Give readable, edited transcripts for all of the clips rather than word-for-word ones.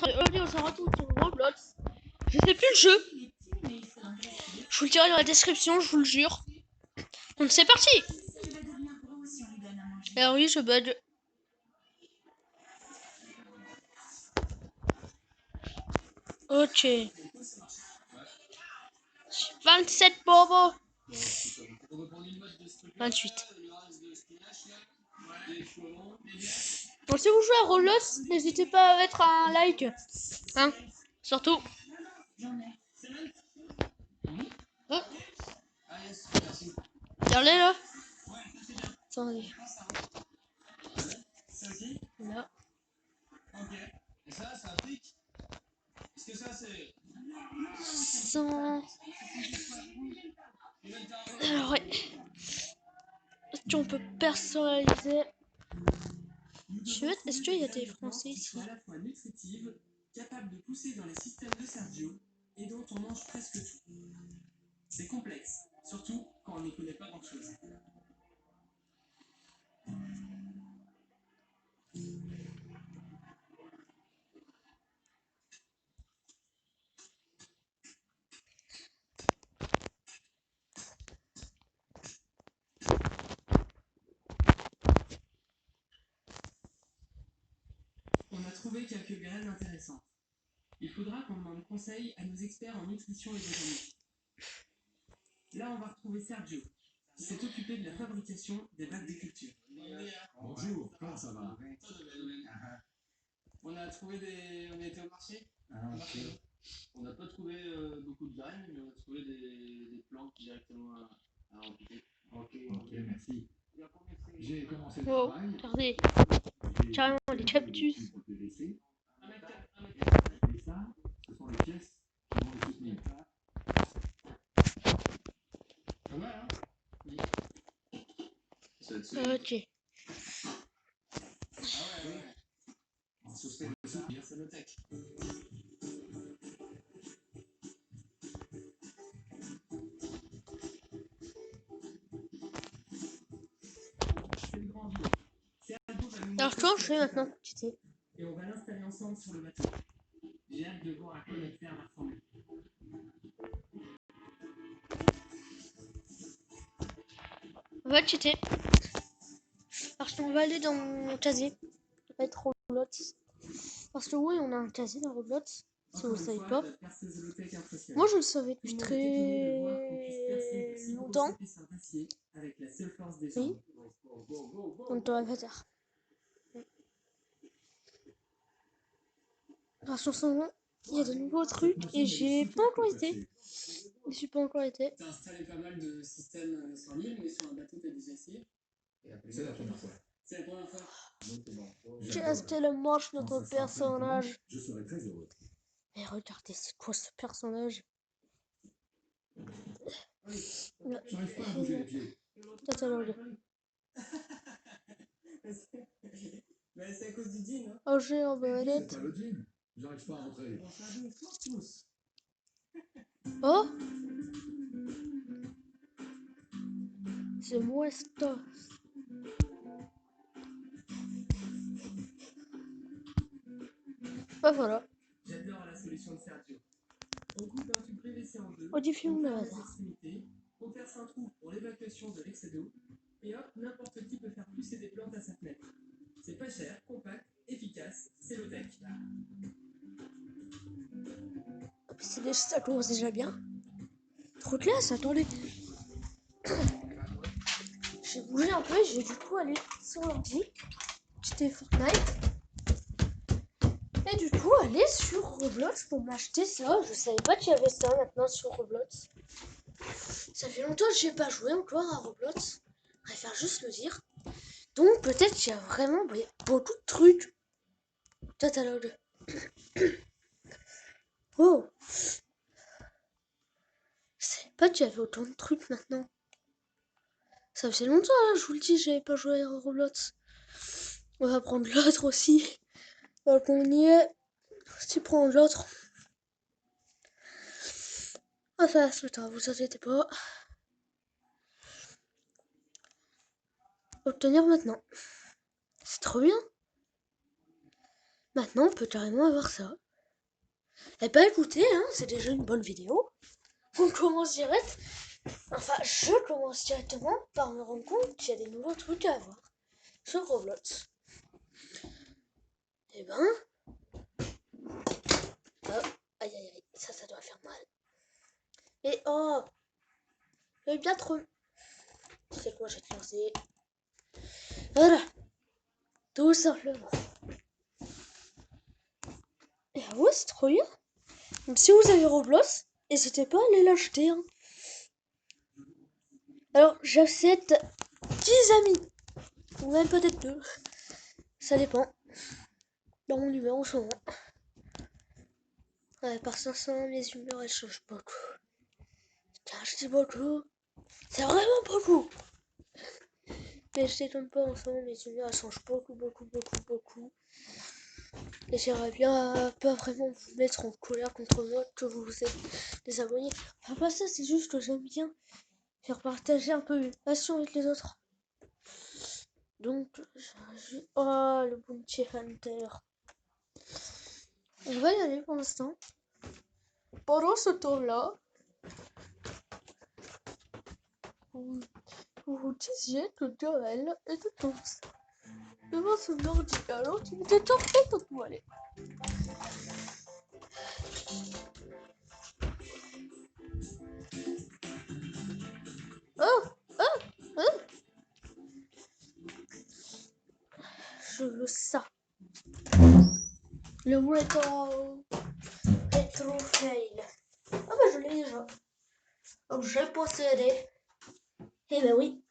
Aujourd'hui, on se retrouve sur Roblox. Je sais plus le jeu. Je vous le dirai dans la description, je vous le jure. Donc c'est parti. Alors oui, je bug. Ok. 27 bobo. 28. Donc si vous jouez à Roblox, n'hésitez pas à mettre un like. Hein, surtout. Oh. Regardez là. Attendez. Là. Alors ouais. Est-ce qu'on peut personnaliser? Est-ce qu'il y a des Français ici? À la fois nutritive, capable de pousser dans les systèmes de Sergio et dont on mange presque tout. C'est complexe, surtout quand on n'y connaît pas grand-chose. On a trouvé quelques graines intéressantes. Il faudra qu'on demande conseil à nos experts en nutrition et botanique. Là, on va retrouver Sergio, qui s'est occupé de la fabrication des bacs de culture. Bonjour, comment ça va? On a trouvé des... On a été au marché. Okay. On n'a pas trouvé beaucoup de graines, mais on a trouvé des plantes directement à rempliquer. Ok, merci. J'ai commencé le Oh, travail. regardez. Carrément les cactus. Et ça, ce sont les pièces qui vont les soutenir. Pas mal, hein? Oui. Ça va être Ok. Ah ouais. On se fait le soutenir. C'est notre tech. C'est le grand jour. Sergio va nous Alors comment je fais maintenant? Tu sais. et on va l'installer ensemble sur le bateau. J'ai hâte de voir à quoi notre ferme va ressembler. On va cheater. Parce qu'on va aller dans mon casier. Ça va être Roblox. Parce que oui, on a un casier dans Roblox. Si vous le savez pas. Moi je le savais depuis très longtemps. Oui. Donc on va pas tard. Parce qu'en ce moment, il y a de nouveaux trucs et j'ai pas encore été. Je suis pas encore été. T'as installé pas mal de systèmes sur l'île, mais sur un bateau t'as déjà essayé? C'est la première fois. C'est la première fois. Qu'est-ce qu'elle moche notre personnage. Je serai très heureux. Mais regardez, c'est quoi ce personnage? J'arrive pas à bouger les pieds. Mais c'est à cause du jean, hein? Oh, j'ai en C'est belette. pas le jean. J'arrive pas à rentrer. Oh, c'est Moesta. Bah voilà. J'adore la solution de Sergio. On coupe un tube PVC en deux, Modifions on le ferme les hasard. extrémités, on perce un trou pour l'évacuation de l'excès d'eau, et hop, n'importe qui peut faire pousser des plantes à sa fenêtre. C'est pas cher, compact, efficace, c'est low-tech. Ça commence déjà bien. Trop classe, attendez. J'ai bougé un peu, j'ai du coup aller sur l'ordi. C'était Fortnite. Et du coup aller sur Roblox pour m'acheter ça. Je savais pas qu'il y avait ça maintenant sur Roblox. Ça fait longtemps que j'ai pas joué encore à Roblox. Je préfère juste le dire. Donc peut-être qu'il y a vraiment beaucoup de trucs. Catalogue. Oh. Je savais pas qu'il y avait autant de trucs maintenant. Ça faisait longtemps, hein, je vous le dis, j'avais pas joué à Roblox. On va prendre l'autre aussi. Donc on y est. Si prend l'autre. Ah ça va se mettre, vous inquiétez pas. Obtenir maintenant. C'est trop bien. Maintenant on peut carrément avoir ça. Eh ben écoutez, hein, c'est déjà une bonne vidéo. On commence direct. Enfin, je commence directement par me rendre compte qu'il y a des nouveaux trucs à voir sur Roblox. Eh ben... Oh, aïe aïe aïe, ça doit faire mal. Et oh, j'ai bien trop... C'est quoi, je vais te lancer. Voilà, tout simplement. Et ah ouais, c'est trop bien. Donc si vous avez Roblox, n'hésitez pas à aller l'acheter. Hein. Alors, j'accepte 10 amis. Ou même peut-être 2. Ça dépend. Dans mon numéro en ce moment. Ouais, par 500, les humeurs, elles changent beaucoup. Car je dis beaucoup. C'est vraiment beaucoup. Mais je t'étonne pas, en ce moment, mes humeurs, elles changent beaucoup. Et j'aimerais bien pas vraiment vous mettre en colère contre moi que vous vous êtes désabonnés. Enfin, pas ça, c'est juste que j'aime bien faire partager un peu mes passions avec les autres. Donc, oh, le Bounty Hunter. On va y aller pour l'instant. Pendant ce temps-là, vous disiez que Joël était tous devant son ordi alors qu'il était en train de toiler. Oh, je veux ça. Le rétro fail. Ah bah je l'ai déjà. Donc je l'ai possédé. Eh ben oui.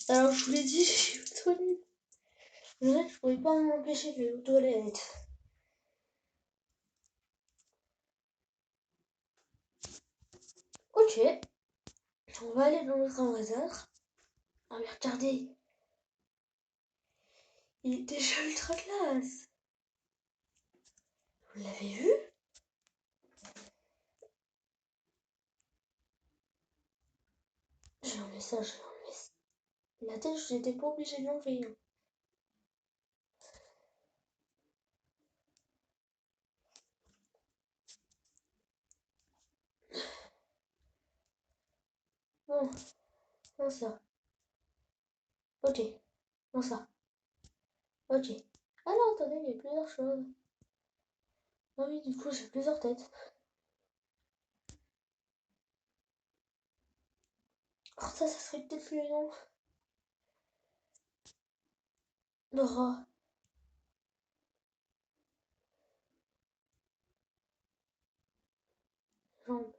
Alors je vous l'ai dit, je suis aux toilettes. Je pouvais pas m'empêcher de aller aux toilettes. Ok. On va aller dans notre hasard. Ah mais regardez. Il est déjà ultra classe. Vous l'avez vu? J'ai un message. La tête, je n'étais pas obligée de l'envoyer. Non, non ça. Ok, non ça. Ok. Ah non, attendez, il y a plusieurs choses. Ah oui, du coup, j'ai plusieurs têtes. Oh, ça serait peut-être le nom. Nora. Jambe.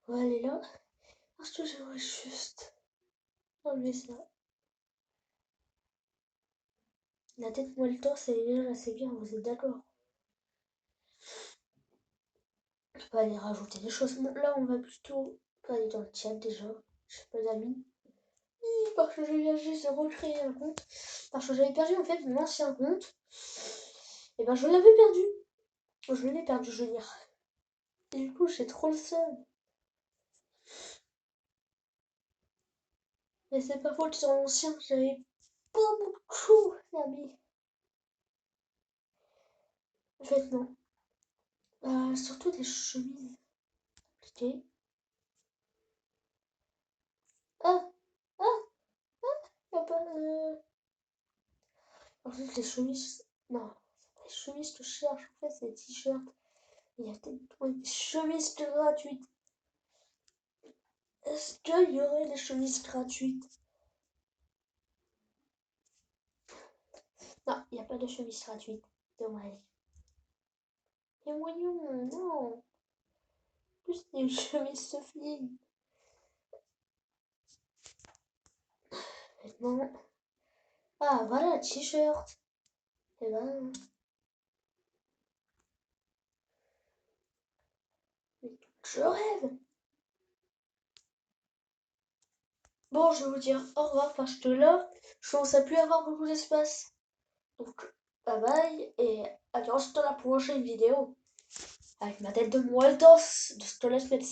On va aller là. Parce que j'aimerais juste enlever ça. La tête moi le torse, elle est déjà assez bien, vous êtes d'accord? Je peux aller rajouter des choses. Bon, là, on va plutôt aller dans le chat déjà. Je sais pas d'amis. Parce que je viens juste de recréer un compte. Parce que j'avais perdu en fait mon ancien compte. Et ben je l'avais perdu. Je l'ai perdu, je veux dire. Et du coup, j'ai trop le seum. Mais c'est pas faute sur l'ancien, j'avais pas beaucoup d'amis. En fait, non. Surtout des chemises. Ok. Ah, ah, y'a pas de... En fait, les chemises... Non, c'est pas les chemises que je cherche. En fait, c'est les t-shirts. Il y a peut-être des chemises gratuites. Est-ce qu'il y aurait des chemises gratuites? Non, il n'y a pas de chemise gratuite. Dommage. Et voyons, non. En plus, c'est une chemise de fille. vêtements. Ah, voilà, t-shirt. Et ben. Je rêve. Bon, je vais vous dire au revoir parce que là, je commence à plus avoir beaucoup d'espace. Donc, bye bye et à bientôt dans la prochaine vidéo. Avec ma tête de Moldos de Scarlet Médecine.